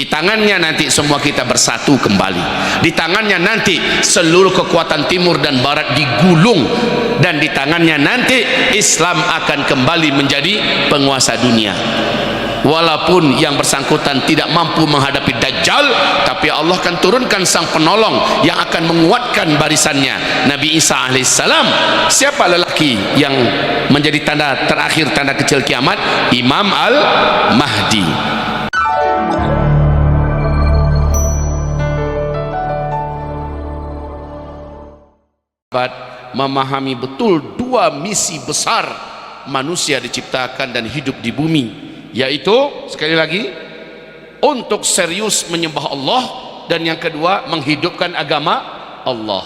Di tangannya nanti semua kita bersatu kembali. Di tangannya nanti seluruh kekuatan timur dan barat digulung, dan di tangannya nanti Islam akan kembali menjadi penguasa dunia. Walaupun yang bersangkutan tidak mampu menghadapi Dajjal, tapi Allah akan turunkan sang penolong yang akan menguatkan barisannya, Nabi Isa alaihissalam. Siapa lelaki yang menjadi tanda terakhir, tanda kecil kiamat? Imam Al-Mahdi. Memahami betul dua misi besar manusia diciptakan dan hidup di bumi, yaitu sekali lagi untuk serius menyembah Allah, dan yang kedua menghidupkan agama Allah.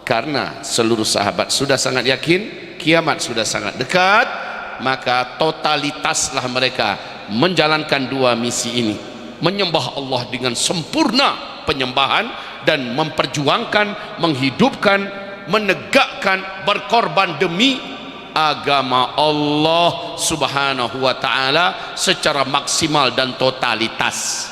Karena seluruh sahabat sudah sangat yakin kiamat sudah sangat dekat, maka totalitaslah mereka menjalankan dua misi ini, menyembah Allah dengan sempurna penyembahan dan memperjuangkan, menghidupkan, menegakkan, berkorban demi agama Allah subhanahu wa ta'ala secara maksimal dan totalitas.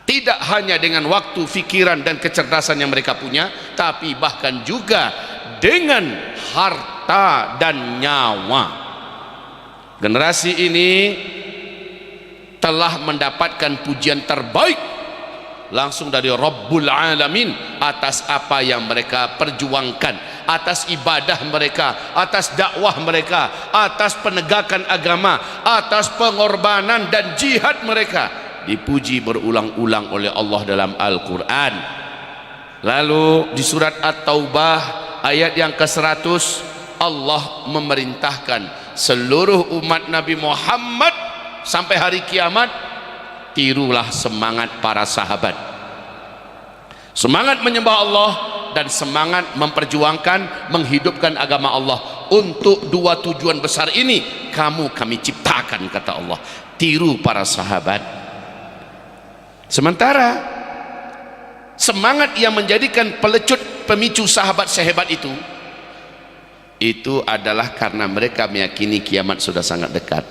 Tidak hanya dengan waktu, pikiran dan kecerdasan yang mereka punya, tapi bahkan juga dengan harta dan nyawa. Generasi ini telah mendapatkan pujian terbaik langsung dari Rabbul Alamin atas apa yang mereka perjuangkan, atas ibadah mereka, atas dakwah mereka, atas penegakan agama, atas pengorbanan dan jihad mereka, dipuji berulang-ulang oleh Allah dalam Al-Quran. Lalu di surat At-Taubah ayat yang ke-100, Allah memerintahkan seluruh umat Nabi Muhammad sampai hari kiamat, tirulah semangat para sahabat, semangat menyembah Allah dan semangat memperjuangkan, menghidupkan agama Allah. Untuk dua tujuan besar ini kami ciptakan, kata Allah. Tiru para sahabat. Sementara semangat yang menjadikan pelecut pemicu sahabat sehebat itu adalah karena mereka meyakini kiamat sudah sangat dekat.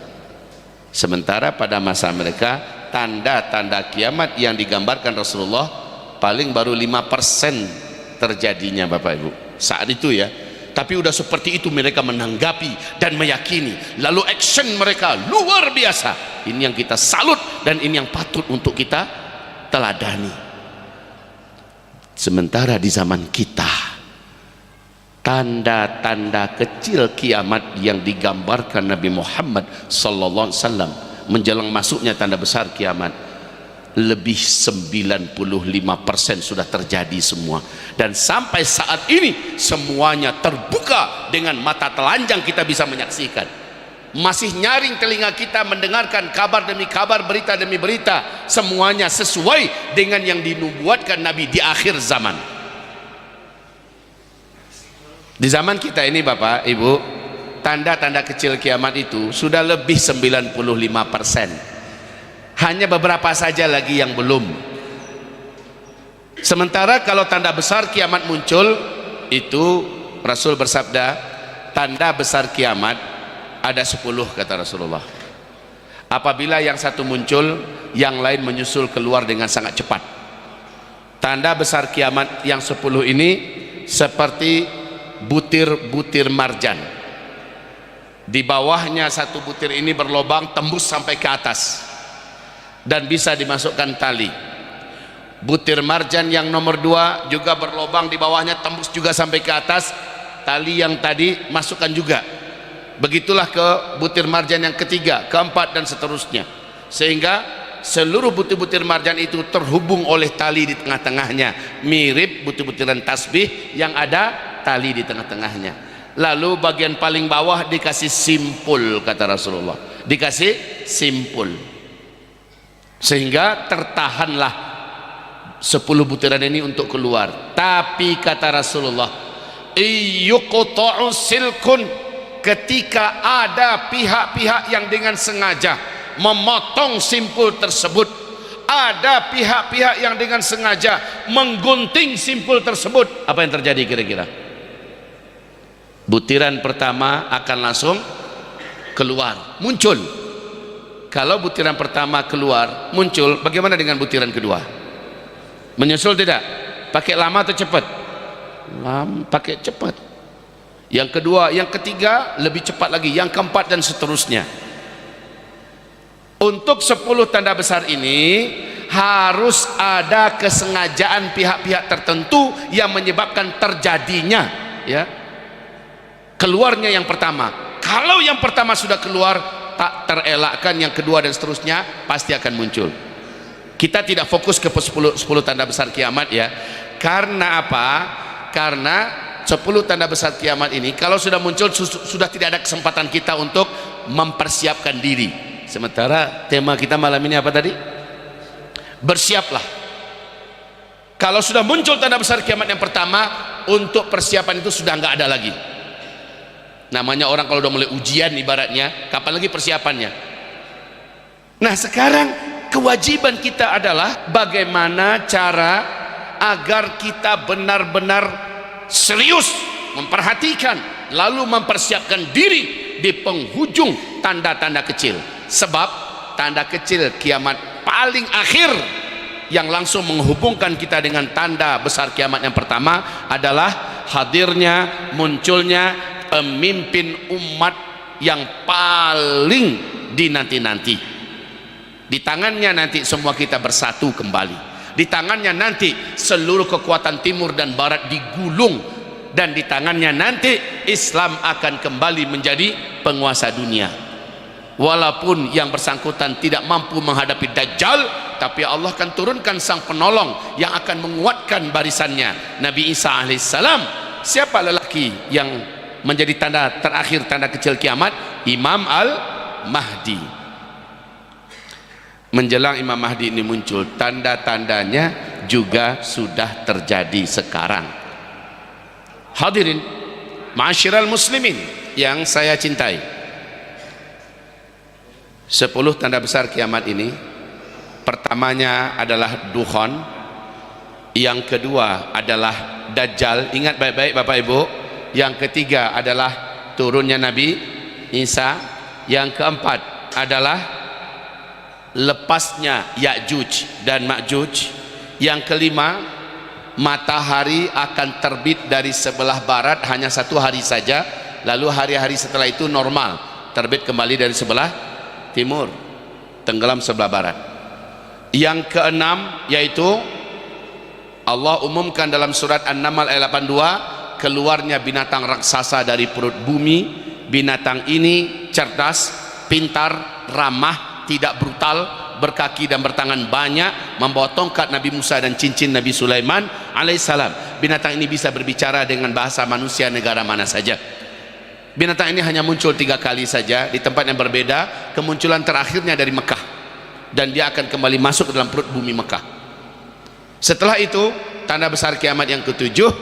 Sementara pada masa mereka tanda-tanda kiamat yang digambarkan Rasulullah paling baru 5% terjadinya, Bapak Ibu, saat itu ya. Tapi udah seperti itu mereka menanggapi dan meyakini, lalu action mereka luar biasa. Ini yang kita salut dan ini yang patut untuk kita teladani. Sementara di zaman kita, tanda-tanda kecil kiamat yang digambarkan Nabi Muhammad sallallahu alaihi wasallam menjelang masuknya tanda besar kiamat, lebih 95% sudah terjadi semua. Dan sampai saat ini semuanya terbuka dengan mata telanjang, kita bisa menyaksikan. Masih nyaring telinga kita mendengarkan kabar demi kabar, berita demi berita, semuanya sesuai dengan yang dinubuatkan Nabi di akhir zaman. Di zaman kita ini Bapak Ibu, tanda-tanda kecil kiamat itu sudah lebih 95%. Hanya beberapa saja lagi yang belum. Sementara kalau tanda besar kiamat muncul, itu Rasul bersabda, tanda besar kiamat ada 10, kata Rasulullah. Apabila yang satu muncul, yang lain menyusul keluar dengan sangat cepat. Tanda besar kiamat yang 10 ini seperti butir-butir marjan. Di bawahnya satu butir ini berlobang tembus sampai ke atas dan bisa dimasukkan tali. Butir marjan yang nomor 2 juga berlobang, di bawahnya tembus juga sampai ke atas, tali yang tadi masukkan juga. Begitulah ke butir marjan yang ketiga, keempat dan seterusnya, sehingga seluruh butir-butir marjan itu terhubung oleh tali di tengah-tengahnya, mirip butir-butiran tasbih yang ada tali di tengah-tengahnya. Lalu bagian paling bawah dikasih simpul, kata Rasulullah, dikasih simpul, sehingga tertahanlah 10 butiran ini untuk keluar. Tapi kata Rasulullah, iyyuqta'u silkun, ketika ada pihak-pihak yang dengan sengaja memotong simpul tersebut, ada pihak-pihak yang dengan sengaja menggunting simpul tersebut, apa yang terjadi kira-kira? Butiran pertama akan langsung keluar, muncul. Kalau butiran pertama keluar, muncul, bagaimana dengan butiran kedua? Menyusul tidak? Pakai lama atau cepat? Lama, pakai cepat. Yang kedua, yang ketiga lebih cepat lagi, yang keempat dan seterusnya. Untuk 10 tanda besar ini harus ada kesengajaan pihak-pihak tertentu yang menyebabkan terjadinya, ya, keluarnya yang pertama. Kalau yang pertama sudah keluar, tak terelakkan yang kedua dan seterusnya pasti akan muncul. Kita tidak fokus ke 10 tanda besar kiamat, ya. Karena apa? Karena 10 tanda besar kiamat ini kalau sudah muncul sudah tidak ada kesempatan kita untuk mempersiapkan diri. Sementara tema kita malam ini apa tadi? Bersiaplah. Kalau sudah muncul tanda besar kiamat yang pertama, untuk persiapan itu sudah nggak ada lagi. Namanya orang kalau udah mulai ujian ibaratnya, kapan lagi persiapannya? Nah, sekarang kewajiban kita adalah bagaimana cara agar kita benar-benar serius memperhatikan lalu mempersiapkan diri di penghujung tanda-tanda kecil. Sebab tanda kecil kiamat paling akhir yang langsung menghubungkan kita dengan tanda besar kiamat yang pertama adalah hadirnya, munculnya pemimpin umat yang paling dinanti-nanti. Di tangannya nanti semua kita bersatu kembali. Di tangannya nanti seluruh kekuatan timur dan barat digulung, dan di tangannya nanti Islam akan kembali menjadi penguasa dunia. Walaupun yang bersangkutan tidak mampu menghadapi Dajjal, tapi Allah akan turunkan sang penolong yang akan menguatkan barisannya, Nabi Isa alaihissalam. Siapa lelaki yang menjadi tanda terakhir, tanda kecil kiamat? Imam Al-Mahdi. Menjelang Imam Mahdi ini muncul, tanda-tandanya juga sudah terjadi sekarang. Hadirin ma'asyiral muslimin yang saya cintai, 10 tanda besar kiamat ini, pertamanya adalah Dukhon, yang kedua adalah Dajjal. Ingat baik-baik Bapak Ibu. Yang ketiga adalah turunnya Nabi Isa. Yang keempat adalah lepasnya Ya'juj dan Ma'juj. Yang kelima, matahari akan terbit dari sebelah barat hanya 1 hari saja, lalu hari-hari setelah itu normal, terbit kembali dari sebelah timur, tenggelam sebelah barat. Yang keenam yaitu Allah umumkan dalam surat An-Naml ayat 82, keluarnya binatang raksasa dari perut bumi. Binatang ini cerdas, pintar, ramah, tidak brutal, berkaki dan bertangan banyak, membawa tongkat Nabi Musa dan cincin Nabi Sulaiman alaihissalam. Binatang ini bisa berbicara dengan bahasa manusia negara mana saja. Binatang ini hanya muncul 3 kali saja di tempat yang berbeda. Kemunculan terakhirnya dari Mekah, dan dia akan kembali masuk ke dalam perut bumi Mekah. Setelah itu tanda besar kiamat yang ketujuh,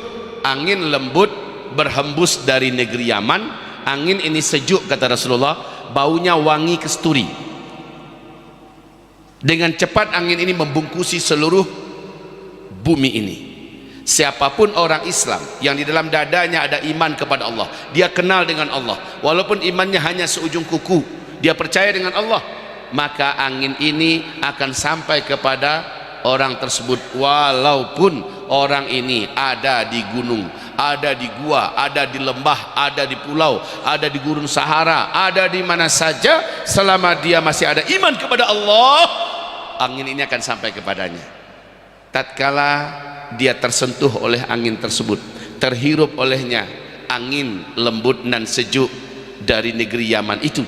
angin lembut berhembus dari negeri Yaman. Angin ini sejuk kata Rasulullah, baunya wangi kesturi. Dengan cepat angin ini membungkusi seluruh bumi ini. Siapapun orang Islam yang di dalam dadanya ada iman kepada Allah, dia kenal dengan Allah, walaupun imannya hanya seujung kuku, dia percaya dengan Allah, maka angin ini akan sampai kepada orang tersebut, walaupun orang ini ada di gunung, ada di gua, ada di lembah, ada di pulau, ada di gurun Sahara, ada di mana saja, selama dia masih ada iman kepada Allah, angin ini akan sampai kepadanya. Tatkala dia tersentuh oleh angin tersebut, terhirup olehnya angin lembut dan sejuk dari negeri Yaman itu,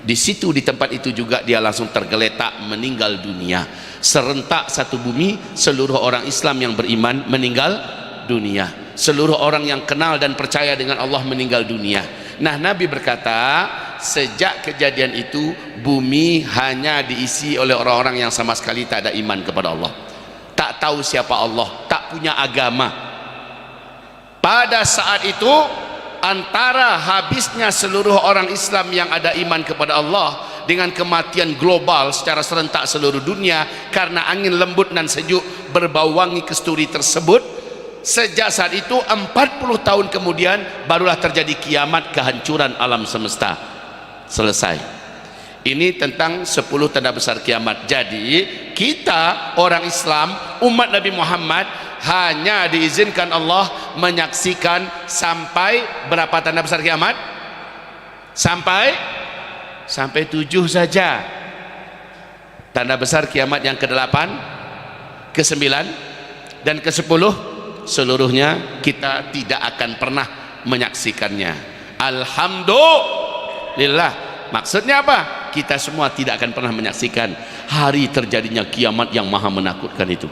di situ, di tempat itu juga dia langsung tergeletak meninggal dunia. Serentak satu bumi, seluruh orang Islam yang beriman meninggal dunia, seluruh orang yang kenal dan percaya dengan Allah meninggal dunia. Nah, Nabi berkata, sejak kejadian itu bumi hanya diisi oleh orang-orang yang sama sekali tak ada iman kepada Allah, tak tahu siapa Allah, tak punya agama. Pada saat itu, antara habisnya seluruh orang Islam yang ada iman kepada Allah dengan kematian global secara serentak seluruh dunia karena angin lembut dan sejuk berbau wangi kesturi tersebut, sejak saat itu 40 tahun kemudian barulah terjadi kiamat, kehancuran alam semesta selesai. Ini tentang 10 tanda besar kiamat. Jadi kita orang Islam, umat Nabi Muhammad, hanya diizinkan Allah menyaksikan sampai berapa tanda besar kiamat? Sampai 7 saja. Tanda besar kiamat yang ke-8, ke-9 dan ke-10 seluruhnya kita tidak akan pernah menyaksikannya. Alhamdulillah. Maksudnya apa? Kita semua tidak akan pernah menyaksikan hari terjadinya kiamat yang maha menakutkan itu.